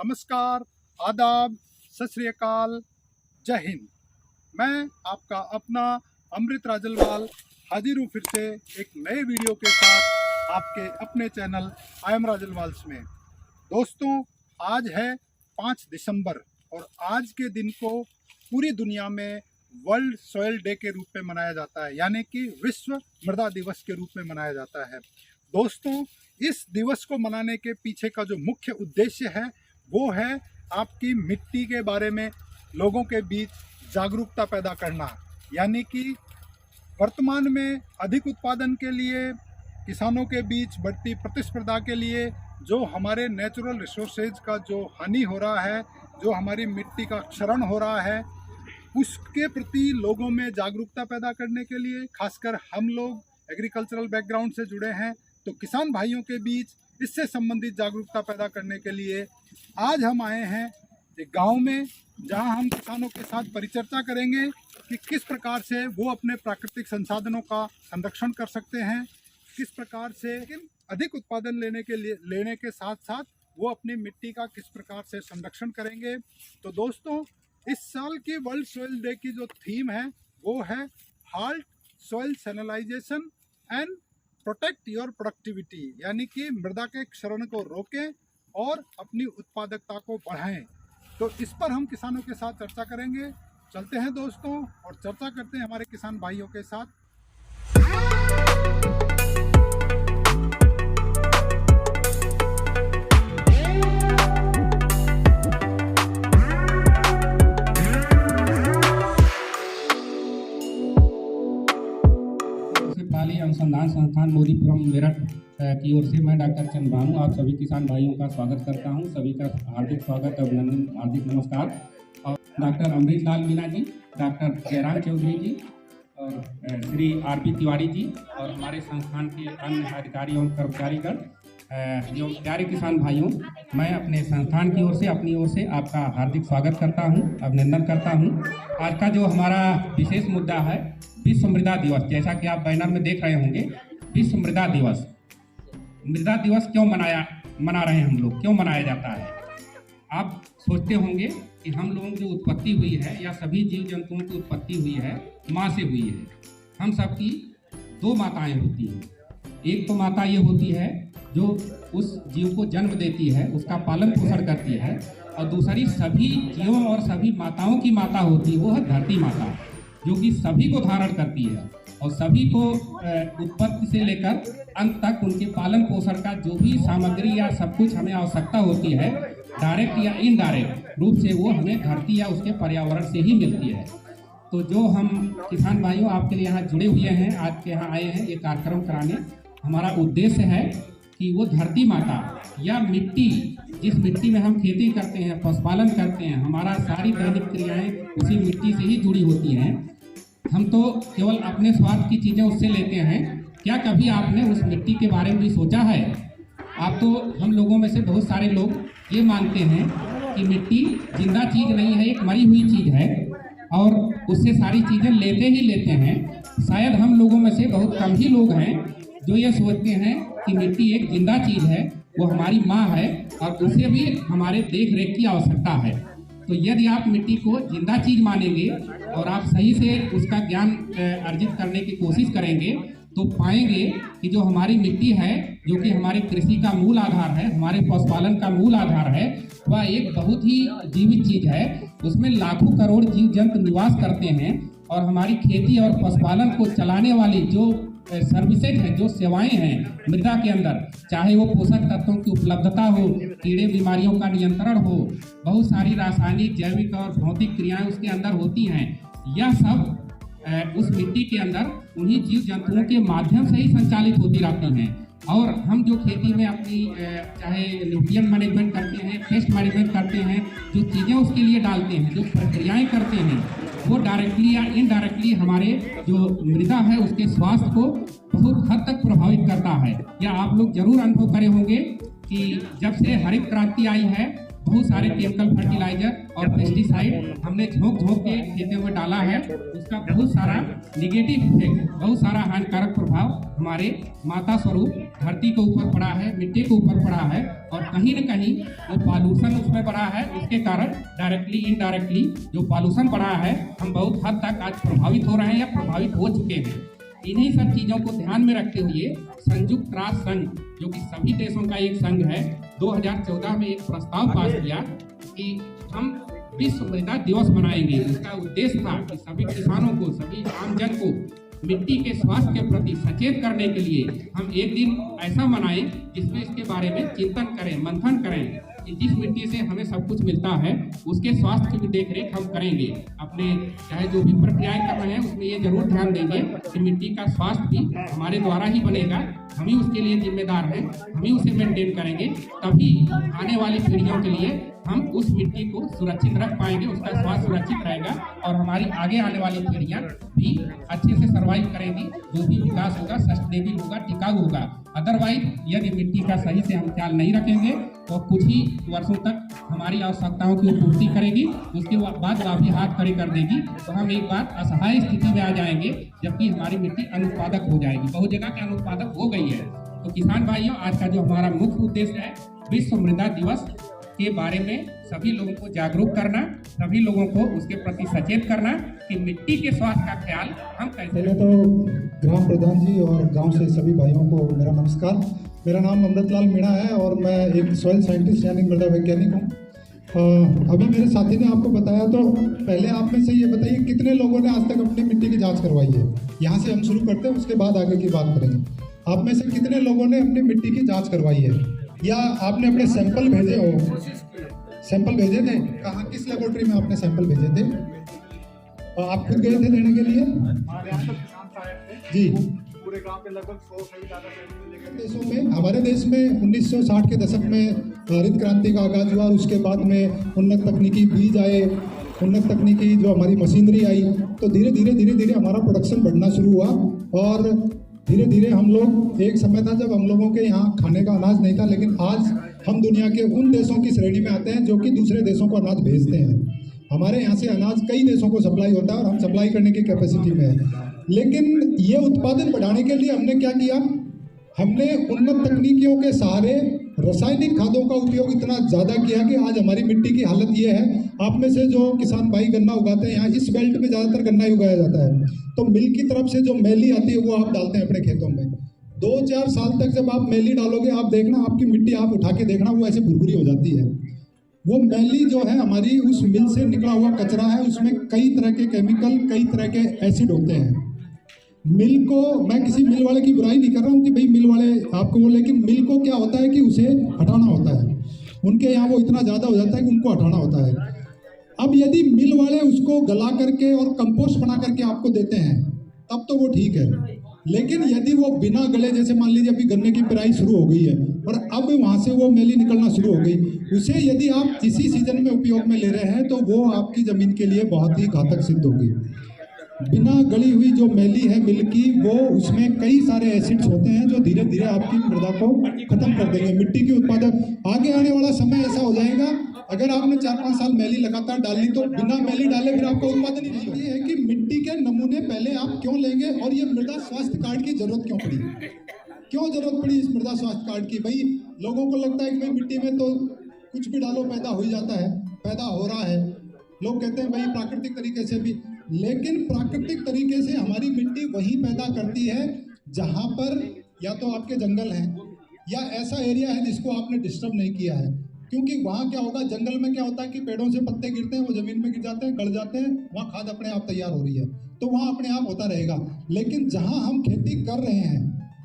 नमस्कार, आदाब, सत श्री अकाल, जय हिंद। मैं आपका अपना अमृत राजलवाल हाजिर हूँ फिर से एक नए वीडियो के साथ आपके अपने चैनल आई एम राजलवाल्स में। दोस्तों, आज है 5 दिसंबर और आज के दिन को पूरी दुनिया में वर्ल्ड सॉइल डे के रूप में मनाया जाता है, यानी कि विश्व मृदा दिवस के रूप में मनाया जाता है। दोस्तों, इस दिवस को मनाने के पीछे का जो मुख्य उद्देश्य है वो है आपकी मिट्टी के बारे में लोगों के बीच जागरूकता पैदा करना, यानी कि वर्तमान में अधिक उत्पादन के लिए किसानों के बीच बढ़ती प्रतिस्पर्धा के लिए जो हमारे नेचुरल रिसोर्सेज का जो हानि हो रहा है, जो हमारी मिट्टी का क्षरण हो रहा है, उसके प्रति लोगों में जागरूकता पैदा करने के लिए खासकर हम लोग एग्रीकल्चरल बैकग्राउंड से जुड़े हैं, तो किसान भाइयों के बीच इससे संबंधित जागरूकता पैदा करने के लिए आज हम आए हैं एक गांव में, जहां हम किसानों के साथ परिचर्चा करेंगे कि किस प्रकार से वो अपने प्राकृतिक संसाधनों का संरक्षण कर सकते हैं, किस प्रकार से अधिक उत्पादन लेने के साथ साथ वो अपनी मिट्टी का किस प्रकार से संरक्षण करेंगे। तो दोस्तों, इस साल की वर्ल्ड सॉइल डे की जो थीम है वो है halt soil sanitisation and protect your productivity, यानी कि मृदा के क्षरण को रोकें और अपनी उत्पादकता को बढ़ाएं। तो इस पर हम किसानों के साथ चर्चा करेंगे। चलते हैं दोस्तों और चर्चा करते हैं हमारे किसान भाइयों के साथ। अनुसंधान संस्थान मोदीपुरम मेरठ की ओर से मैं डॉक्टर चंद्रभानु आप सभी किसान भाइयों का स्वागत करता हूं। सभी का हार्दिक स्वागत, अभिनंदन, हार्दिक नमस्कार। और डॉक्टर अमृत लाल मीणा जी, डॉक्टर जयराम चौधरी जी और श्री आरपी तिवारी जी और हमारे संस्थान के अन्य अधिकारी एवं कर्मचारीगण, जो प्यारे किसान भाइयों, मैं अपने संस्थान की ओर से अपनी ओर से आपका हार्दिक स्वागत करता हूं, अभिनंदन करता हूं। आज का जो हमारा विशेष मुद्दा है विश्व मृदा दिवस, जैसा कि आप बैनर में देख रहे होंगे। विश्व मृदा दिवस, मृदा दिवस क्यों मना रहे हैं हम लोग, क्यों मनाया जाता है? आप सोचते होंगे कि हम लोगों की जो उत्पत्ति हुई है या सभी जीव जंतुओं की उत्पत्ति हुई है माँ से हुई है। हम सबकी 2 माताएं होती हैं। एक तो माता ये होती है जो उस जीव को जन्म देती है, उसका पालन पोषण करती है, और दूसरी सभी जीवों और सभी माताओं की माता होती है, वो है धरती माता, जो कि सभी को धारण करती है और सभी को उत्पत्ति से लेकर अंत तक उनके पालन पोषण का जो भी सामग्री या सब कुछ हमें आवश्यकता होती है, डायरेक्ट या इनडायरेक्ट रूप से वो हमें धरती या उसके पर्यावरण से ही मिलती है। तो जो हम किसान भाइयों आपके लिए यहाँ जुड़े हुए हैं, आज के यहाँ आए हैं ये कार्यक्रम कराने, हमारा उद्देश्य है कि वो धरती माता या मिट्टी, जिस मिट्टी में हम खेती करते हैं, पशुपालन करते हैं, हमारा सारी दैनिक क्रियाएं उसी मिट्टी से ही जुड़ी होती हैं। हम तो केवल अपने स्वार्थ की चीज़ें उससे लेते हैं। क्या कभी आपने उस मिट्टी के बारे में भी सोचा है? आप तो हम लोगों में से बहुत सारे लोग ये मानते हैं कि मिट्टी जिंदा चीज़ नहीं है, एक मरी हुई चीज़ है और उससे सारी चीज़ें लेते ही लेते हैं। शायद हम लोगों में से बहुत कम ही लोग हैं जो ये सोचते हैं कि मिट्टी एक जिंदा चीज़ है, वो हमारी माँ है और उसे भी हमारे देख रेख की आवश्यकता है। तो यदि आप मिट्टी को जिंदा चीज़ मानेंगे और आप सही से उसका ज्ञान अर्जित करने की कोशिश करेंगे तो पाएंगे कि जो हमारी मिट्टी है, जो कि हमारी कृषि का मूल आधार है, हमारे पशुपालन का मूल आधार है, वह एक बहुत ही जीवित चीज़ है। उसमें लाखों करोड़ जीव जंतु निवास करते हैं और हमारी खेती और पशुपालन को चलाने वाली जो सर्विसेज हैं, जो सेवाएं हैं मृदा के अंदर, चाहे वो पोषक तत्वों की उपलब्धता हो, कीड़े बीमारियों का नियंत्रण हो, बहुत सारी रासायनिक, जैविक और भौतिक क्रियाएं उसके अंदर होती हैं, यह सब उस मिट्टी के अंदर उन्हीं जीव जंतुओं के माध्यम से ही संचालित होती रहती हैं। और हम जो खेती में अपनी चाहे न्यूट्रिएंट मैनेजमेंट करते हैं, पेस्ट मैनेजमेंट करते हैं, जो चीज़ें उसके लिए डालते हैं, जो प्रक्रियाएं करते हैं, वो डायरेक्टली या इनडायरेक्टली हमारे जो मृदा है उसके स्वास्थ्य को बहुत हद तक प्रभावित करता है। या आप लोग जरूर अनुभव करे होंगे कि जब से हरित क्रांति आई है, बहुत सारे केमिकल फर्टिलाइजर और पेस्टिसाइड हमने झोंक के खेतों में डाला है। उसका बहुत सारा निगेटिव इफेक्ट, बहुत सारा हानिकारक प्रभाव हमारे माता स्वरूप धरती के ऊपर पड़ा है, मिट्टी के ऊपर पड़ा है, और कहीं न कहीं जो पॉल्यूशन उसमें बढ़ा है, उसके कारण डायरेक्टली इनडायरेक्टली जो पॉल्यूशन बढ़ा है, हम बहुत हद तक आज प्रभावित हो रहे हैं या प्रभावित हो चुके हैं। इन्हीं सब चीज़ों को ध्यान में रखते हुए संयुक्त राष्ट्र संघ, जो कि सभी देशों का एक संघ है, 2014 में एक प्रस्ताव पास किया कि हम विश्व मृदा दिवस मनाएंगे। इसका उद्देश्य था कि सभी किसानों को, सभी आमजन को मिट्टी के स्वास्थ्य के प्रति सचेत करने के लिए हम एक दिन ऐसा मनाएं जिसमें इसके बारे में चिंतन करें, मंथन करें कि जिस मिट्टी से हमें सब कुछ मिलता है उसके स्वास्थ्य की भी देखरेख हम करेंगे। अपने चाहे जो भी प्रक्रियाएं कर रहे हैं उसमें ये जरूर ध्यान देंगे कि मिट्टी का स्वास्थ्य भी हमारे द्वारा ही बनेगा, हम ही उसके लिए जिम्मेदार हैं, हम ही उसे मेंटेन करेंगे, तभी आने वाली पीढ़ियों के लिए हम उस मिट्टी को सुरक्षित रख पाएंगे, उसका स्वास्थ्य सुरक्षित रहेगा और हमारी आगे आने वाली पीढ़ियां भी अच्छे से सर्वाइव करेंगी। जो भी विकास होगा सस्टेनेबल होगा, टिकाऊ होगा। अदरवाइज यदि मिट्टी का सही से हम ख्याल नहीं रखेंगे तो कुछ ही वर्षों तक हमारी आवश्यकताओं की पूर्ति करेगी, उसके बाद वह भी हाथ खड़े कर देगी, तो हम एक बार असहाय स्थिति में आ जाएंगे, जबकि हमारी मिट्टी अनुत्पादक हो जाएगी। बहुत जगह के अनुत्पादक हो गई है। तो किसान भाइयों, आज का जो हमारा मुख्य उद्देश्य है विश्व मृदा दिवस के बारे में सभी लोगों को जागरूक करना, सभी लोगों को उसके प्रति सचेत करना कि मिट्टी के स्वास्थ्य का ख्याल हम कैसे। पहले तो ग्राम प्रधान जी और गांव से सभी भाइयों को मेरा नमस्कार। मेरा नाम अमृतलाल मीणा है और मैं एक सॉइल साइंटिस्ट यानी मृदा वैज्ञानिक हूँ। अभी मेरे साथी ने आपको बताया, तो पहले आप में से ये बताइए कितने लोगों ने आज तक अपनी मिट्टी की जाँच करवाई है। यहाँ से हम शुरू करते हैं, उसके बाद आगे की बात करेंगे। आप में से कितने लोगों ने अपनी मिट्टी की जाँच करवाई है, या आपने अपने सैंपल भेजे हो? सैंपल भेजे थे? कहाँ, किस लेबोरेटरी में आपने सैंपल भेजे थे? और आप खुद गए थे लेने के लिए? हमारे यहाँ पर किसान साहब थे जी। पूरे गांव के लगभग 100 से भी ज़्यादा सैंपल लेकर। देशों में, हमारे देश में 1960 के दशक में हरित क्रांति का आगाज हुआ। उसके बाद में उन्नत तकनीकी बीज आए, उन्नत तकनीकी जो हमारी मशीनरी आई, तो धीरे धीरे हमारा प्रोडक्शन बढ़ना शुरू हुआ। और धीरे धीरे हम लोग, एक समय था जब हम लोगों के यहाँ खाने का अनाज नहीं था, लेकिन आज हम दुनिया के उन देशों की श्रेणी में आते हैं जो कि दूसरे देशों को अनाज भेजते हैं। हमारे यहाँ से अनाज कई देशों को सप्लाई होता है और हम सप्लाई करने की कैपेसिटी में है। लेकिन ये उत्पादन बढ़ाने के लिए हमने क्या किया? हमने उन्नत तकनीकियों के सहारे रासायनिक खादों का उपयोग इतना ज़्यादा किया कि आज हमारी मिट्टी की हालत ये है। आप में से जो किसान भाई गन्ना उगाते हैं, यहाँ इस बेल्ट में ज़्यादातर गन्ना ही उगाया जाता है, तो मिल की तरफ से जो मैली आती है वो आप डालते हैं अपने खेतों में। 2-4 साल तक जब आप मैली डालोगे, आप देखना आपकी मिट्टी, आप उठा के देखना, वो ऐसे भुरभुरी हो जाती है। वो मैली जो है हमारी उस मिल से निकला हुआ कचरा है, उसमें कई तरह के केमिकल, कई तरह के एसिड होते हैं। मिल को, मैं किसी मिल वाले की बुराई नहीं कर रहा हूँ कि भाई मिल वाले आपको वो, लेकिन मिल को क्या होता है कि उसे हटाना होता है। उनके यहाँ वो इतना ज़्यादा हो जाता है कि उनको हटाना होता है। अब यदि मिल वाले उसको गला करके और कंपोस्ट बना करके आपको देते हैं तब तो वो ठीक है, लेकिन यदि वो बिना गले, जैसे मान लीजिए अभी गन्ने की पेराई शुरू हो गई है और अब वहाँ से वो मैली निकलना शुरू हो गई, उसे यदि आप इसी सीजन में उपयोग में ले रहे हैं तो वो आपकी ज़मीन के लिए बहुत ही घातक सिद्ध होगी। बिना गली हुई जो मैली है मिल की, वो उसमें कई सारे एसिड्स होते हैं जो धीरे धीरे आपकी मृदा को खत्म कर देंगे, मिट्टी की उत्पादक। आगे आने वाला समय ऐसा हो जाएगा, अगर आपने 4-5 साल मैली लगातार डाली तो बिना मैली डाले फिर आपका उत्पादन ही नहीं। ये है कि मिट्टी के नमूने पहले आप क्यों लेंगे और ये मृदा स्वास्थ्य कार्ड की जरूरत क्यों पड़ी? क्यों जरूरत पड़ी इस मृदा स्वास्थ्य कार्ड की? भाई लोगों को लगता है कि भाई मिट्टी में तो कुछ भी डालो पैदा हो ही जाता है, पैदा हो रहा है। लोग कहते हैं भाई प्राकृतिक तरीके से भी, लेकिन प्राकृतिक तरीके से हमारी मिट्टी वही पैदा करती है जहाँ पर या तो आपके जंगल हैं या ऐसा एरिया है जिसको आपने डिस्टर्ब नहीं किया है। क्योंकि वहाँ क्या होगा, जंगल में क्या होता है कि पेड़ों से पत्ते गिरते हैं, वो जमीन में गिर जाते हैं, गड़ जाते हैं, वहाँ खाद अपने आप तैयार हो रही है, तो वहाँ अपने आप होता रहेगा। लेकिन जहाँ हम खेती कर रहे हैं,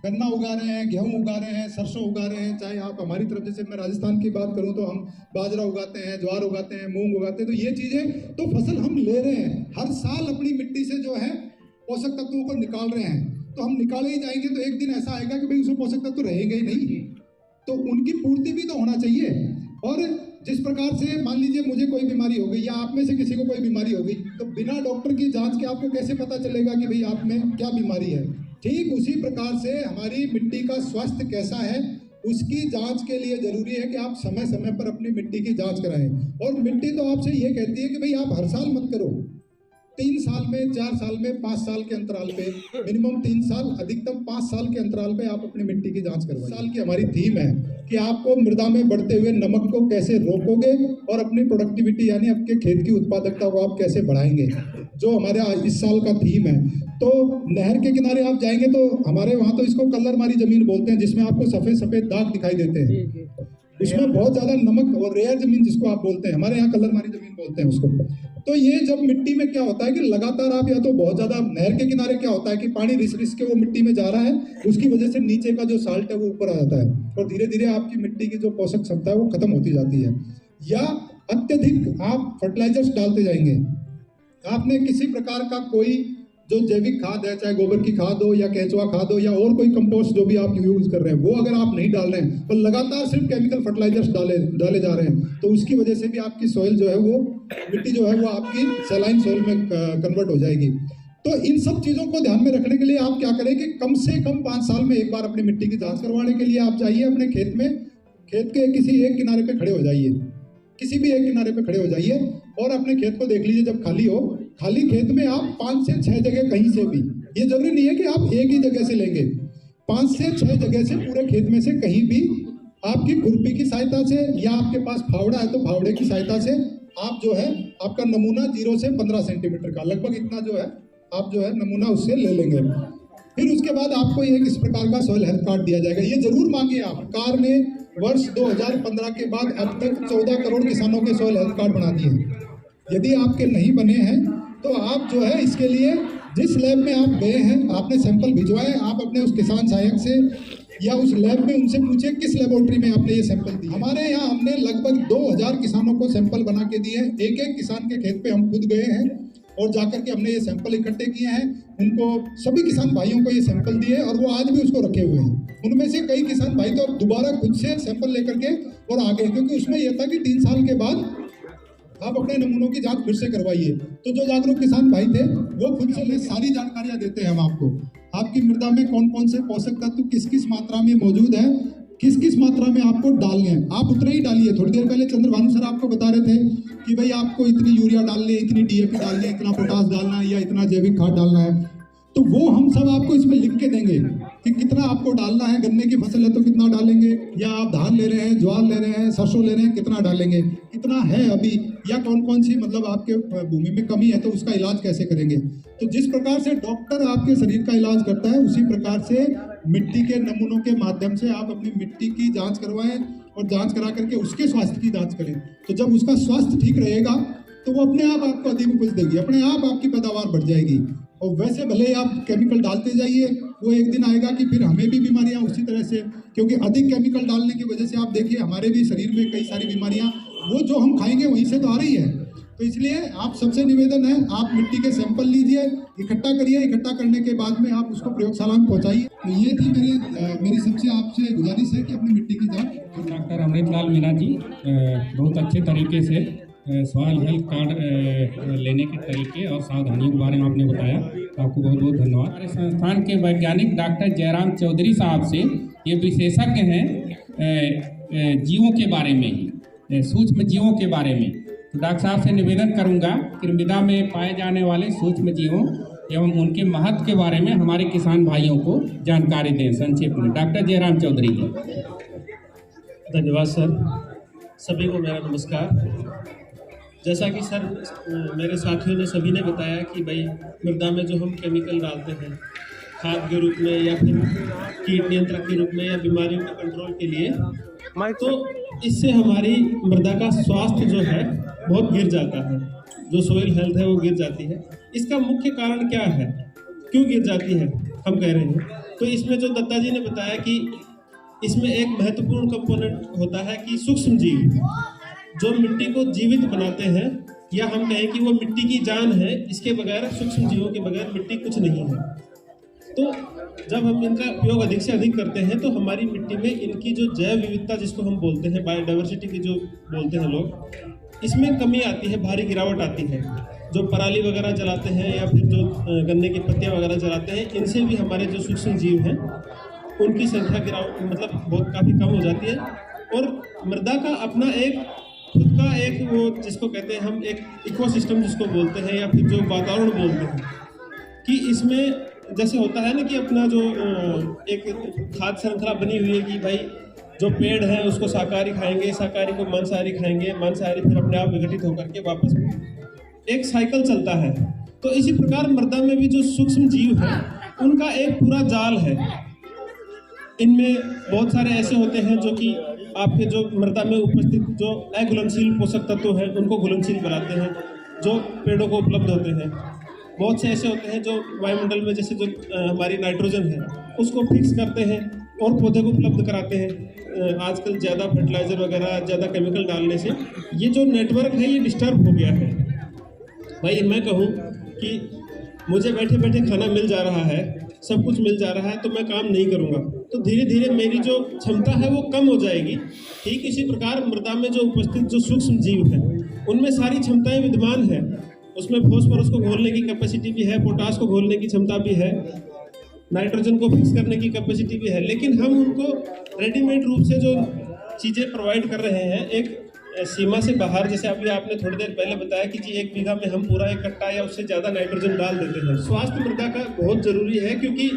गन्ना उगा रहे हैं, गेहूं उगा रहे हैं, सरसों उगा रहे हैं, चाहे आप हमारी तरफ, जैसे मैं राजस्थान की बात करूं तो हम बाजरा उगाते हैं, ज्वार उगाते हैं, मूंग उगाते हैं, तो ये चीज़ें तो फसल हम ले रहे हैं, हर साल अपनी मिट्टी से जो है पोषक तत्वों को निकाल रहे हैं। तो हम निकाले ही जाएंगे तो एक दिन ऐसा आएगा कि भाई उसमें पोषक तत्व रहेंगे ही नहीं, तो उनकी पूर्ति भी तो होना चाहिए। और जिस प्रकार से मान लीजिए मुझे कोई बीमारी हो गई या आप में से किसी को कोई बीमारी हो गई, तो बिना डॉक्टर की जांच के आपको कैसे पता चलेगा कि भाई आप में क्या बीमारी है? ठीक उसी प्रकार से हमारी मिट्टी का स्वास्थ्य कैसा है उसकी जांच के लिए जरूरी है कि आप समय समय पर अपनी मिट्टी की जांच कराएं। और मिट्टी तो आपसे ये कहती है कि भाई आप हर साल मत करो, 3 साल में, 4 साल में, 5 साल के अंतराल पे, मिनिमम 3 साल, अधिकतम 5 साल के अंतराल पे आप अपनी मिट्टी की जांच करवाएं। साल की हमारी थीम है कि आपको मृदा में बढ़ते हुए नमक को कैसे रोकोगे और अपनी प्रोडक्टिविटी यानी आपके खेत की उत्पादकता को आप कैसे बढ़ाएंगे, जो हमारे इस साल का थीम है। तो नहर के किनारे आप जाएंगे तो हमारे वहाँ तो इसको कलर मारी जमीन बोलते हैं, जिसमें आपको सफेद सफेद दाग दिखाई देते हैं, इसमें बहुत ज्यादा नमक और रेयर जमीन जिसको आप बोलते हैं, हमारे यहाँ कलर मारी जमीन बोलते हैं उसको। तो ये जब मिट्टी में क्या होता है कि लगातार आप या तो बहुत ज्यादा, नहर के किनारे क्या होता है कि पानी रिस रिस के वो मिट्टी में जा रहा है, उसकी वजह से नीचे का जो साल्ट है वो ऊपर आ जाता है और धीरे धीरे आपकी मिट्टी की जो पोषक क्षमता है वो खत्म होती जाती है। या अत्यधिक आप फर्टिलाइजर्स डालते जाएंगे, आपने किसी प्रकार का कोई जो जैविक खाद है, चाहे गोबर की खाद हो या केंचुआ खाद हो या और कोई कंपोस्ट जो भी आप यूज कर रहे हैं, वो अगर आप नहीं डाल रहे हैं और लगातार सिर्फ केमिकल फर्टिलाइजर्स डाले जा रहे हैं, तो उसकी वजह से भी आपकी सॉइल जो है वो, मिट्टी जो है वो आपकी सैलाइन सॉइल में कन्वर्ट हो जाएगी। तो इन सब चीज़ों को ध्यान में रखने के लिए आप क्या करें कि कम से कम 5 साल में एक बार अपनी मिट्टी की जाँच करवाने के लिए आप जाइए अपने खेत में, खेत के किसी एक किनारे पर खड़े हो जाइए, किसी भी एक किनारे पे खड़े हो जाइए और अपने खेत को देख लीजिए। जब खाली हो, खाली खेत में आप 5 से 6 जगह कहीं से भी, ये जरूरी नहीं है कि आप एक ही जगह से लेंगे, 5 से 6 जगह से पूरे खेत में से कहीं भी आपकी खुरपी की सहायता से या आपके पास फावड़ा है तो फावड़े की सहायता से आप जो है आपका नमूना 0 से 15 सेंटीमीटर का लगभग इतना जो है आप जो है नमूना उससे ले लेंगे। फिर उसके बाद आपको एक इस प्रकार का सॉइल हेल्थ कार्ड दिया जाएगा। ये जरूर मांगिए आप। सरकार ने वर्ष 2015 के बाद अब तक 14 करोड़ किसानों के सॉइल हेल्थ कार्ड बना दिए। यदि आपके नहीं बने हैं तो आप जो है इसके लिए जिस लैब में आप गए हैं, आपने सैंपल भिजवाए, आप अपने उस किसान सहायक से या उस लैब में उनसे पूछे किस लेबोरेटरी में आपने ये सैंपल दिए। हमारे यहाँ हमने लगभग 2000 किसानों को सैंपल बना के दिए हैं। एक एक किसान के खेत पे हम खुद गए हैं और जाकर के हमने ये सैंपल इकट्ठे किए हैं, उनको सभी किसान भाइयों को ये सैंपल दिए और वो आज भी उसको रखे हुए हैं। उनमें से कई किसान भाई तो दोबारा खुद से सैंपल लेकर के और आ गए, क्योंकि उसमें यह था कि 3 साल के बाद आप अपने नमूनों की जांच फिर से करवाइए। तो जो जागरूक किसान भाई थे वो खुद से ले सारी जानकारियां देते हैं हम आपको, आपकी मृदा में कौन कौन से पोषक तत्व किस किस मात्रा में मौजूद है, किस किस मात्रा में आपको डालने हैं, आप उतना ही डालिए। थोड़ी देर पहले चंद्रभानु सर आपको बता रहे थे कि भाई आपको इतनी यूरिया डालनी है, इतनी डीएपी डालनी है, इतना पोटास डालना है या इतना जैविक खाद डालना है, तो वो हम सब आपको इसमें लिख के देंगे कि कितना आपको डालना है। गन्ने की फसल है तो कितना डालेंगे, या आप धान ले रहे हैं, ज्वार ले रहे हैं, सरसों ले रहे हैं, कितना डालेंगे, कितना है अभी, या कौन कौन सी मतलब आपके भूमि में कमी है तो उसका इलाज कैसे करेंगे। तो जिस प्रकार से डॉक्टर आपके शरीर का इलाज करता है, उसी प्रकार से मिट्टी के नमूनों के माध्यम से आप अपनी मिट्टी की जांच करवाएं और जांच करा करके उसके स्वास्थ्य की जांच करें। तो जब उसका स्वास्थ्य ठीक रहेगा तो वो अपने आप आपको अधिक उपज देगी, अपने आप आपकी पैदावार बढ़ जाएगी। और वैसे भले आप केमिकल डालते जाइए, वो एक दिन आएगा कि फिर हमें भी बीमारियां उसी तरह से, क्योंकि अधिक केमिकल डालने की वजह से आप देखिए हमारे भी शरीर में कई सारी बीमारियां वो जो हम खाएंगे वहीं से तो आ रही है। तो इसलिए आप सबसे निवेदन है, आप मिट्टी के सैंपल लीजिए, इकट्ठा करिए, इकट्ठा करने के बाद में आप उसको प्रयोगशाला में पहुंचाइए। तो ये थी मेरी सबसे आपसे गुजारिश है कि अपनी मिट्टी की जांच। डॉक्टर अमृतलाल मीणा जी बहुत अच्छे तरीके से सॉइल हेल्थ कार्ड लेने के तरीके और सावधानियों के बारे में आपने बताया, आपको बहुत बहुत धन्यवाद। हमारे संस्थान के वैज्ञानिक डॉक्टर जयराम चौधरी साहब से, ये विशेषज्ञ हैं जीवों के बारे में ही, सूक्ष्म जीवों के बारे में। तो डॉक्टर साहब से निवेदन करूंगा कि मृदा में पाए जाने वाले सूक्ष्म जीवों एवं उनके महत्व के बारे में हमारे किसान भाइयों को जानकारी दें संक्षेप में। डॉक्टर जयराम चौधरी जी। धन्यवाद सर, सभी को मेरा नमस्कार। जैसा कि सर मेरे साथियों ने सभी ने बताया कि भाई मृदा में जो हम केमिकल डालते हैं खाद के रूप में या फिर कीट नियंत्रक के रूप में या बीमारियों के कंट्रोल के लिए, तो इससे हमारी मृदा का स्वास्थ्य जो है बहुत गिर जाता है, जो सोइल हेल्थ है वो गिर जाती है। इसका मुख्य कारण क्या है, क्यों गिर जाती है हम कह रहे हैं, तो इसमें जो दत्ता जी ने बताया कि इसमें एक महत्वपूर्ण कंपोनेंट होता है कि सूक्ष्म जीव जो मिट्टी को जीवित बनाते हैं, या हम कहें कि वो मिट्टी की जान है, इसके बगैर सूक्ष्म जीवों के बगैर मिट्टी कुछ नहीं है। तो जब हम इनका उपयोग अधिक से अधिक करते हैं तो हमारी मिट्टी में इनकी जो जैव विविधता जिसको हम बोलते हैं, बायोडाइवर्सिटी की जो बोलते हैं लोग, इसमें कमी आती है, भारी गिरावट आती है। जो पराली वगैरह जलाते हैं या फिर जो गन्ने की पत्तियाँ वगैरह जलाते हैं, इनसे भी हमारे जो सूक्ष्म जीव हैं उनकी संख्या मतलब बहुत काफ़ी कम हो जाती है। और मृदा का अपना एक खुद का एक वो जिसको कहते हैं हम एक इकोसिस्टम जिसको बोलते हैं, या फिर जो वातावरण बोलते हैं, कि इसमें जैसे होता है ना कि अपना जो एक खाद्य श्रृंखला बनी हुई है कि भाई जो पेड़ है उसको शाकाहारी खाएंगे, शाकाहारी को मांसाहारी खाएंगे, मांसाहारी फिर अपने आप विघटित होकर के वापस एक साइकिल चलता है। तो इसी प्रकार मृदा में भी जो सूक्ष्म जीव हैं उनका एक पूरा जाल है। इनमें बहुत सारे ऐसे होते हैं जो कि आपके जो मृदा में उपस्थित जो अघुलनशील पोषक तत्व हैं उनको घुलनशील बनाते हैं, जो पेड़ों को उपलब्ध होते हैं। बहुत से ऐसे होते हैं जो वायुमंडल में जैसे जो हमारी नाइट्रोजन है उसको फिक्स करते हैं और पौधे को उपलब्ध कराते हैं। आजकल ज़्यादा फर्टिलाइज़र वगैरह ज़्यादा केमिकल डालने से ये जो नेटवर्क है ये डिस्टर्ब हो गया है। भाई मैं कहूँ कि मुझे बैठे बैठे खाना मिल जा रहा है, सब कुछ मिल जा रहा है, तो मैं काम नहीं करूँगा तो धीरे धीरे मेरी जो क्षमता है वो कम हो जाएगी। ठीक इसी प्रकार मृदा में जो उपस्थित जो सूक्ष्म जीव हैं उनमें सारी क्षमताएं विद्यमान हैं। उसमें फॉस्फोरस को घोलने की कैपेसिटी भी है, पोटास को घोलने की क्षमता भी है, नाइट्रोजन को फिक्स करने की कैपेसिटी भी है, लेकिन हम उनको रेडीमेड रूप से जो चीज़ें प्रोवाइड कर रहे हैं एक सीमा से बाहर। जैसे अभी आपने थोड़ी देर पहले बताया कि जी 1 बीघा में हम पूरा 1 कट्टा या उससे ज़्यादा नाइट्रोजन डाल देते हैं। स्वास्थ्य मृदा का बहुत ज़रूरी है, क्योंकि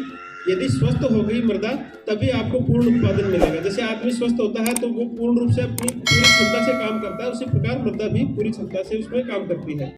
यदि स्वस्थ हो गई मृदा तभी आपको पूर्ण उत्पादन मिलेगा। जैसे आदमी स्वस्थ होता है तो वो पूर्ण रूप से अपनी पूरी क्षमता से काम करता है, उसी प्रकार मृदा भी पूरी क्षमता से उसमें काम करती है।